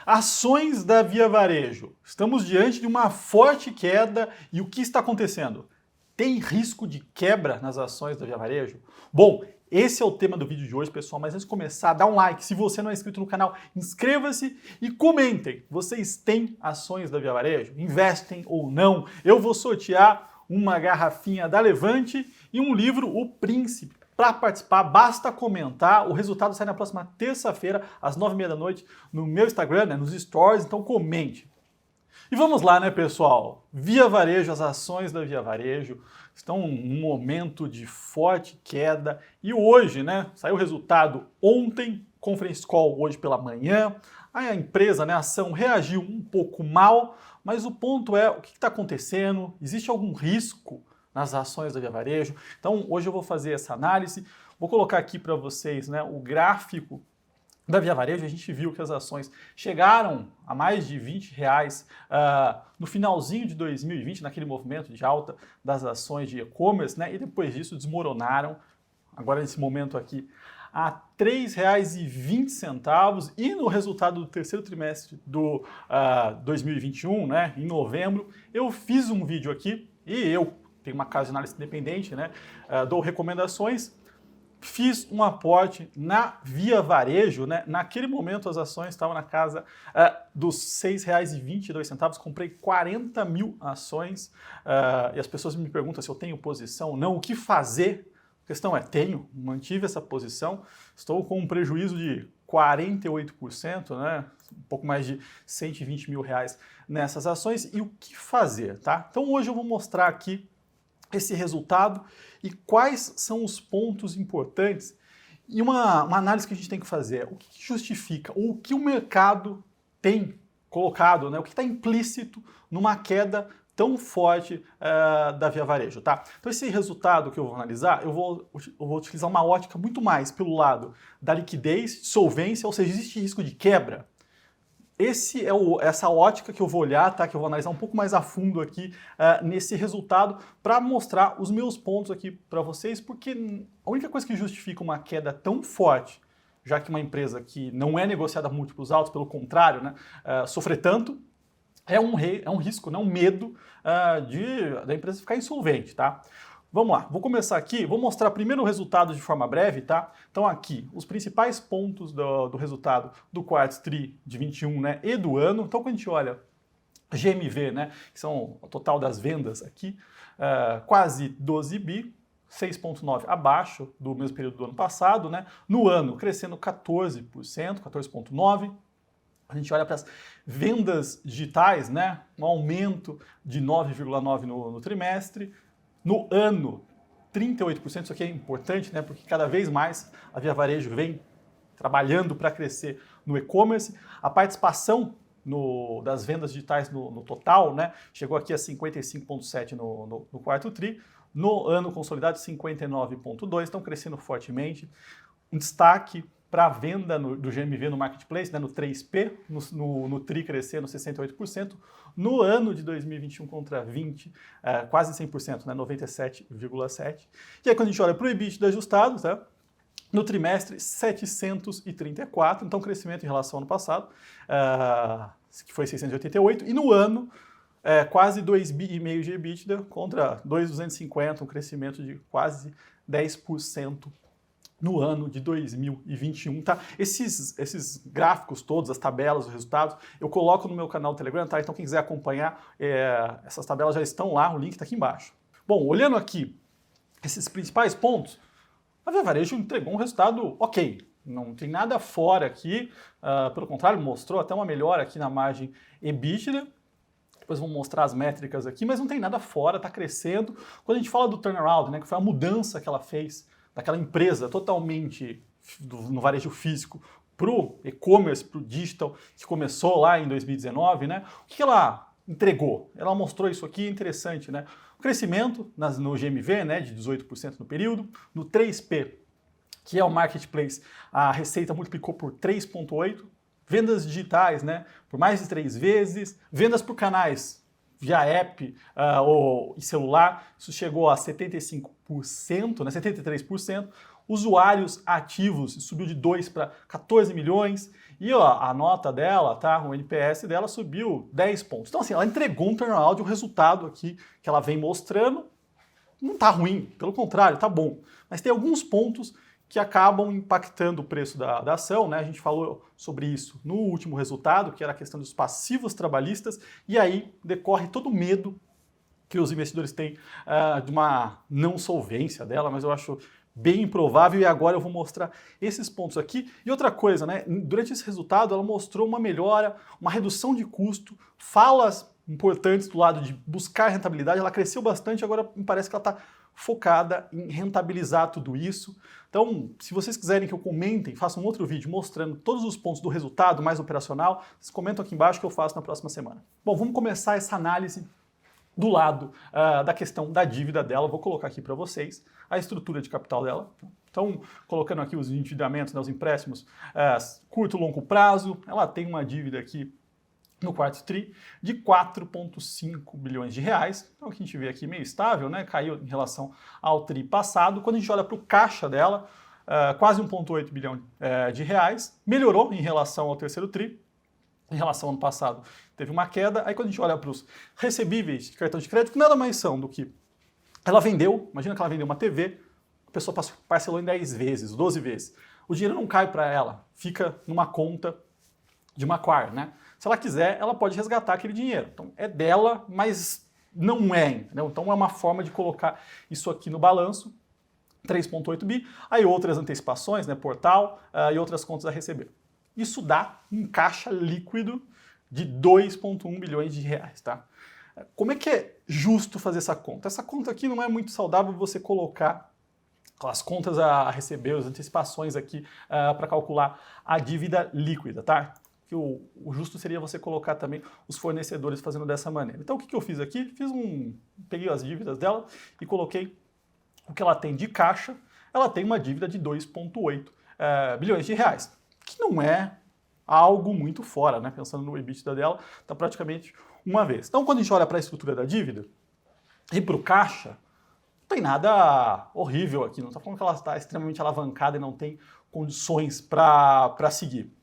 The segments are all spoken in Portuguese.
Ações da Via Varejo. Estamos diante de uma forte queda e o que está acontecendo? Tem risco de quebra nas ações da Via Varejo? Bom, esse é o tema do vídeo de hoje, pessoal, mas antes de começar, dá um like. Se você não é inscrito no canal, inscreva-se e comentem. Vocês têm ações da Via Varejo? Investem ou não? Eu vou sortear uma garrafinha da Levante e um livro, O Príncipe. Para participar, basta comentar. O resultado sai na próxima terça-feira, às 9h30 da noite, no meu Instagram, nos stories, então comente. E vamos lá, né, pessoal? Via Varejo, as ações da Via Varejo estão num momento de forte queda. E hoje, né, saiu o resultado ontem, conference call hoje pela manhã. A empresa, né, a ação reagiu um pouco mal, mas o ponto é, o que está acontecendo? Existe algum risco nas ações da Via Varejo? Então, hoje eu vou fazer essa análise. Vou colocar aqui para vocês, né, o gráfico da Via Varejo. A gente viu que as ações chegaram a mais de R$20 no finalzinho de 2020, naquele movimento de alta das ações de e-commerce, né? E depois disso desmoronaram, agora nesse momento aqui, a R$ 3,20, e no resultado do terceiro trimestre do 2021, né, em novembro, eu fiz um vídeo aqui, e eu tenho uma casa de análise independente, né, dou recomendações. Fiz um aporte na Via Varejo, né? Naquele momento as ações estavam na casa dos R$ 6,22, comprei 40 mil ações e as pessoas me perguntam se eu tenho posição ou não, o que fazer? A questão é, tenho, mantive essa posição, estou com um prejuízo de 48%, né? Um pouco mais de R$120 mil nessas ações, e o que fazer, tá? Então hoje eu vou mostrar aqui esse resultado e quais são os pontos importantes e uma análise que a gente tem que fazer. O que justifica, ou o que o mercado tem colocado, né? O que está implícito numa queda tão forte da Via Varejo, tá? Então esse resultado que eu vou analisar, eu vou utilizar uma ótica muito mais pelo lado da liquidez, solvência, ou seja, existe risco de quebra. Essa ótica que eu vou olhar, tá? Que eu vou analisar um pouco mais a fundo aqui nesse resultado para mostrar os meus pontos aqui para vocês, porque a única coisa que justifica uma queda tão forte, já que uma empresa que não é negociada a múltiplos altos, pelo contrário, né, sofrer tanto, é um risco, né, um medo da empresa ficar insolvente, tá? Vamos lá, vou começar aqui, vou mostrar primeiro o resultado de forma breve, tá? Então aqui, os principais pontos do resultado do quarto tri de 21, né, e do ano. Então quando a gente olha GMV, né, que são o total das vendas aqui, quase 12 bi, 6,9 abaixo do mesmo período do ano passado, né? No ano, crescendo 14%, 14,9%. A gente olha para as vendas digitais, né, um aumento de 9,9% no trimestre. No ano, 38%, isso aqui é importante, né, porque cada vez mais a Via Varejo vem trabalhando para crescer no e-commerce. A participação das vendas digitais no total, né, chegou aqui a 55,7% no quarto tri. No ano consolidado, 59,2%, estão crescendo fortemente. Um destaque para a venda do GMV no Marketplace, né, no 3P, no TRI crescendo 68%, no ano de 2021 contra 20, quase 100%, né, 97,7%. E aí quando a gente olha para o EBITDA ajustado, tá, no trimestre 734, então crescimento em relação ao ano passado, que foi 688, e no ano quase 2,5 bi de EBITDA contra 2,250, um crescimento de quase 10%. No ano de 2021, tá? Esses gráficos todos, as tabelas, os resultados, eu coloco no meu canal do Telegram, tá? Então quem quiser acompanhar, essas tabelas já estão lá, o link está aqui embaixo. Bom, olhando aqui esses principais pontos, a Via Varejo entregou um resultado ok. Não tem nada fora aqui, pelo contrário, mostrou até uma melhora aqui na margem EBITDA. Depois vou mostrar as métricas aqui, mas não tem nada fora, está crescendo. Quando a gente fala do turnaround, né, que foi a mudança que ela fez daquela empresa totalmente no varejo físico para o e-commerce, para o digital, que começou lá em 2019, né? O que ela entregou? Ela mostrou isso aqui, interessante, né? O crescimento no GMV, né, de 18% no período, no 3P, que é o Marketplace, a receita multiplicou por 3,8%, vendas digitais, né, por mais de 3 vezes, vendas por canais, via app ou celular, isso chegou a 75%, né, 73%, Usuários ativos subiu de 2 para 14 milhões. E ó, a nota dela, tá? O NPS dela subiu 10 pontos. Então, assim, ela entregou um turnaround, um resultado aqui que ela vem mostrando. Não tá ruim, pelo contrário, tá bom. Mas tem alguns pontos que acabam impactando o preço da ação, né? A gente falou sobre isso no último resultado, que era a questão dos passivos trabalhistas, e aí decorre todo o medo que os investidores têm de uma não solvência dela, mas eu acho bem improvável, e agora eu vou mostrar esses pontos aqui. E outra coisa, né? Durante esse resultado ela mostrou uma melhora, uma redução de custo, falas importantes do lado de buscar rentabilidade, ela cresceu bastante, agora me parece que ela está focada em rentabilizar tudo isso. Então, se vocês quiserem que eu comentem, faça um outro vídeo mostrando todos os pontos do resultado mais operacional, vocês comentam aqui embaixo que eu faço na próxima semana. Bom, vamos começar essa análise do lado da questão da dívida dela. Vou colocar aqui para vocês a estrutura de capital dela. Então, colocando aqui os endividamentos, né, os empréstimos curto e longo prazo, ela tem uma dívida aqui no quarto TRI de 4,5 bilhões de reais. Então, o que a gente vê aqui meio estável, né? Caiu em relação ao TRI passado. Quando a gente olha para o caixa dela, quase 1,8 bilhão de reais, melhorou em relação ao terceiro TRI. Em relação ao ano passado, teve uma queda. Aí quando a gente olha para os recebíveis de cartão de crédito, que nada mais são do que ela vendeu, imagina que ela vendeu uma TV, a pessoa parcelou em 10 vezes, 12 vezes. O dinheiro não cai para ela, fica numa conta de uma Quar, né? Se ela quiser, ela pode resgatar aquele dinheiro. Então é dela, mas não é, entendeu? Então é uma forma de colocar isso aqui no balanço, 3,8 bi, aí outras antecipações, né, portal e outras contas a receber. Isso dá um caixa líquido de 2,1 bilhões de reais, tá? Como é que é justo fazer essa conta? Essa conta aqui não é muito saudável você colocar as contas a receber, as antecipações aqui para calcular a dívida líquida, tá? Que o justo seria você colocar também os fornecedores fazendo dessa maneira. Então o que eu fiz aqui? Peguei as dívidas dela e coloquei o que ela tem de caixa. Ela tem uma dívida de 2,8 bilhões de reais. Que não é algo muito fora, né? Pensando no EBITDA dela, está praticamente uma vez. Então, quando a gente olha para a estrutura da dívida e para o caixa, não tem nada horrível aqui. Não está falando que ela está extremamente alavancada e não tem condições para seguir.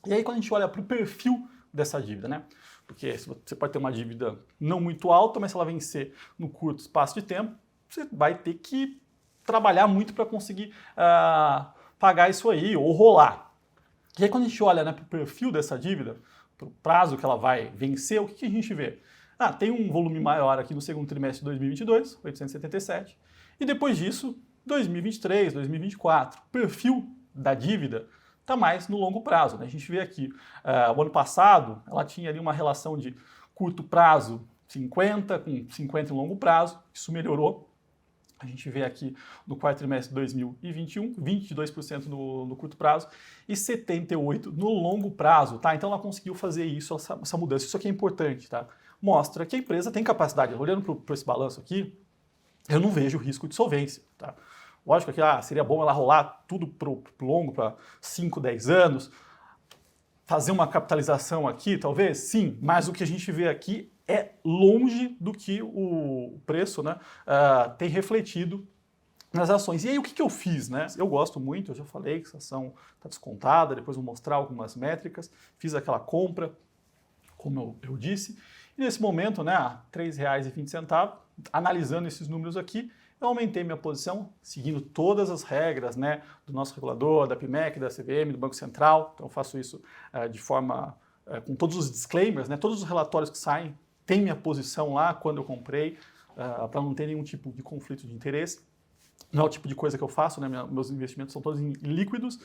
E aí, quando a gente olha para o perfil dessa dívida, né? Porque você pode ter uma dívida não muito alta, mas se ela vencer no curto espaço de tempo, você vai ter que trabalhar muito para conseguir pagar isso aí ou rolar. E aí quando a gente olha, né, para o perfil dessa dívida, para o prazo que ela vai vencer, o que a gente vê? Tem um volume maior aqui no segundo trimestre de 2022, 877, e depois disso, 2023, 2024. O perfil da dívida está mais no longo prazo, né? A gente vê aqui, o ano passado, ela tinha ali uma relação de curto prazo 50 com 50 em longo prazo, isso melhorou. A gente vê aqui no quarto trimestre de 2021, 22% no curto prazo e 78% no longo prazo, tá? Então ela conseguiu fazer isso, essa mudança. Isso aqui é importante, tá? Mostra que a empresa tem capacidade. Olhando para esse balanço aqui, eu não vejo risco de solvência, tá? Lógico que seria bom ela rolar tudo pro longo, para 5, 10 anos, fazer uma capitalização aqui, talvez, sim, mas o que a gente vê aqui é longe do que o preço, né, tem refletido nas ações. E aí o que eu fiz? Né? Eu gosto muito, eu já falei que essa ação está descontada, depois vou mostrar algumas métricas, fiz aquela compra, como eu disse, e nesse momento, né, R$ 3,20, analisando esses números aqui, eu aumentei minha posição, seguindo todas as regras, né, do nosso regulador, da PMEC, da CVM, do Banco Central. Então eu faço isso de forma, com todos os disclaimers, né, todos os relatórios que saem, tem minha posição lá quando eu comprei, para não ter nenhum tipo de conflito de interesse. Não é o tipo de coisa que eu faço, né, meus investimentos são todos em líquidos,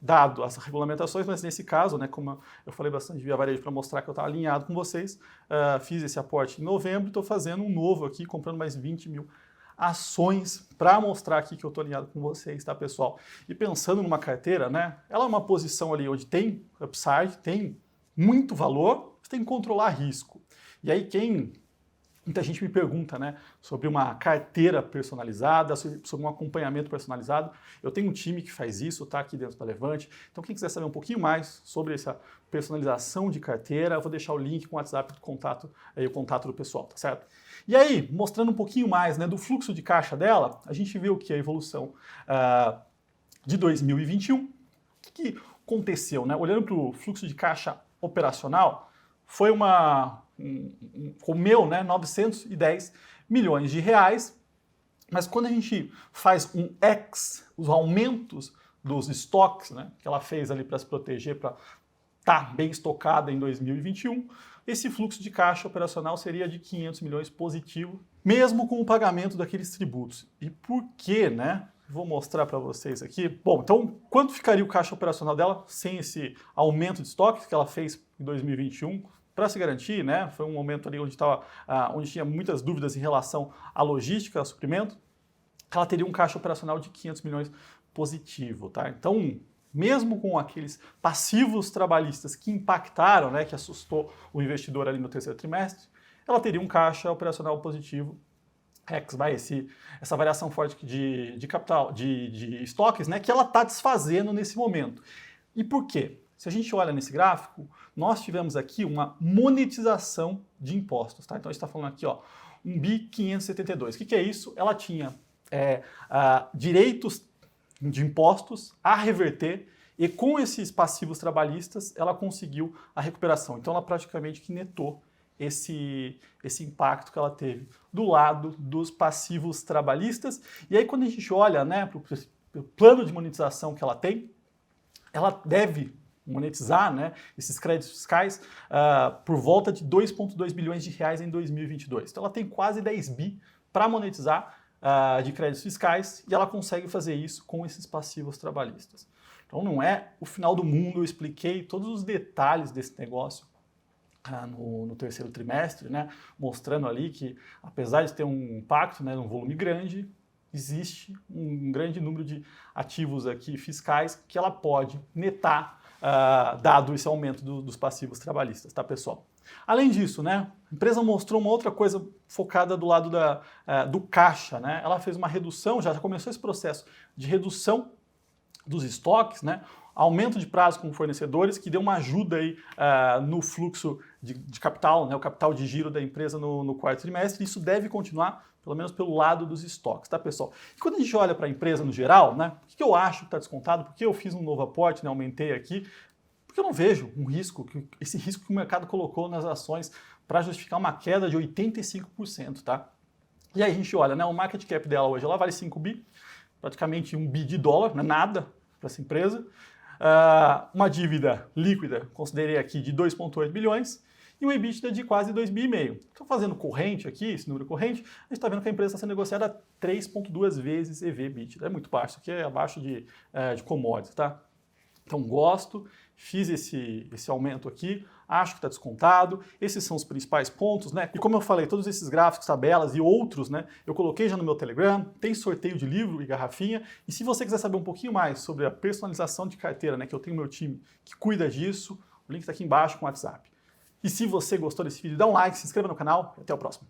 dado as regulamentações, mas nesse caso, né, como eu falei bastante via varejo para mostrar que eu estava alinhado com vocês, fiz esse aporte em novembro, estou fazendo um novo aqui, comprando mais 20 mil ações para mostrar aqui que eu estou alinhado com vocês, tá, pessoal? E pensando numa carteira, né, ela é uma posição ali onde tem upside, tem muito valor, você tem que controlar risco. E aí muita gente me pergunta, né, sobre uma carteira personalizada, sobre um acompanhamento personalizado. Eu tenho um time que faz isso, tá, aqui dentro da Levante. Então quem quiser saber um pouquinho mais sobre essa personalização de carteira, eu vou deixar o link com o WhatsApp do contato, aí o contato do pessoal, tá certo? E aí, mostrando um pouquinho mais, né, do fluxo de caixa dela, a gente viu que a evolução de 2021. O que aconteceu, né? Olhando para o fluxo de caixa operacional, foi comeu, né, 910 milhões de reais, mas quando a gente faz os aumentos dos estoques, né, que ela fez ali para se proteger, para estar bem estocada em 2021, esse fluxo de caixa operacional seria de 500 milhões positivo, mesmo com o pagamento daqueles tributos. E por quê, né? Vou mostrar para vocês aqui. Bom, então, quanto ficaria o caixa operacional dela sem esse aumento de estoques que ela fez em 2021? Para se garantir, né? Foi um momento ali onde tinha muitas dúvidas em relação à logística, ao suprimento. Ela teria um caixa operacional de 500 milhões positivo, tá? Então, mesmo com aqueles passivos trabalhistas que impactaram, né, que assustou o investidor ali no terceiro trimestre, ela teria um caixa operacional positivo. Essa variação forte de capital, de estoques, né, que ela está desfazendo nesse momento. E por quê? Se a gente olha nesse gráfico, nós tivemos aqui uma monetização de impostos, tá? Então a gente está falando aqui, ó, 1 bi 572. O que é isso? Ela tinha direitos de impostos a reverter e com esses passivos trabalhistas ela conseguiu a recuperação. Então ela praticamente que netou esse impacto que ela teve do lado dos passivos trabalhistas. E aí quando a gente olha, né, para o plano de monetização que ela tem, ela deve monetizar, né, esses créditos fiscais por volta de 2,2 bilhões de reais em 2022. Então ela tem quase 10 bi para monetizar de créditos fiscais e ela consegue fazer isso com esses passivos trabalhistas. Então não é o final do mundo, eu expliquei todos os detalhes desse negócio no terceiro trimestre, né, mostrando ali que apesar de ter um impacto, né, um volume grande, existe um grande número de ativos aqui fiscais que ela pode netar dado esse aumento dos passivos trabalhistas, tá, pessoal? Além disso, né, a empresa mostrou uma outra coisa focada do lado do caixa, né? Ela fez uma redução, já começou esse processo de redução dos estoques, né? Aumento de prazo com fornecedores, que deu uma ajuda aí no fluxo de capital, né? O capital de giro da empresa no quarto trimestre. Isso deve continuar, pelo menos pelo lado dos estoques, tá, pessoal? E quando a gente olha para a empresa no geral, né? O que eu acho que está descontado? Porque eu fiz um novo aporte, né? Aumentei aqui. Porque eu não vejo esse risco que o mercado colocou nas ações para justificar uma queda de 85%, tá? E aí a gente olha, né, o market cap dela hoje, ela vale 5 bi, praticamente 1 bi de dólar, não é nada para essa empresa. Uma dívida líquida, considerei aqui, de 2,8 bilhões e um EBITDA de quase 2,5 bi. Estou fazendo corrente aqui, esse número corrente, a gente está vendo que a empresa está sendo negociada a 3,2 vezes EV/EBITDA. É muito baixo, aqui é abaixo de commodities, tá? Então gosto, fiz esse aumento aqui, acho que está descontado, esses são os principais pontos, né? E como eu falei, todos esses gráficos, tabelas e outros, né? Eu coloquei já no meu Telegram, tem sorteio de livro e garrafinha, e se você quiser saber um pouquinho mais sobre a personalização de carteira, né? Que eu tenho meu time que cuida disso, o link está aqui embaixo com o WhatsApp. E se você gostou desse vídeo, dá um like, se inscreva no canal e até o próximo.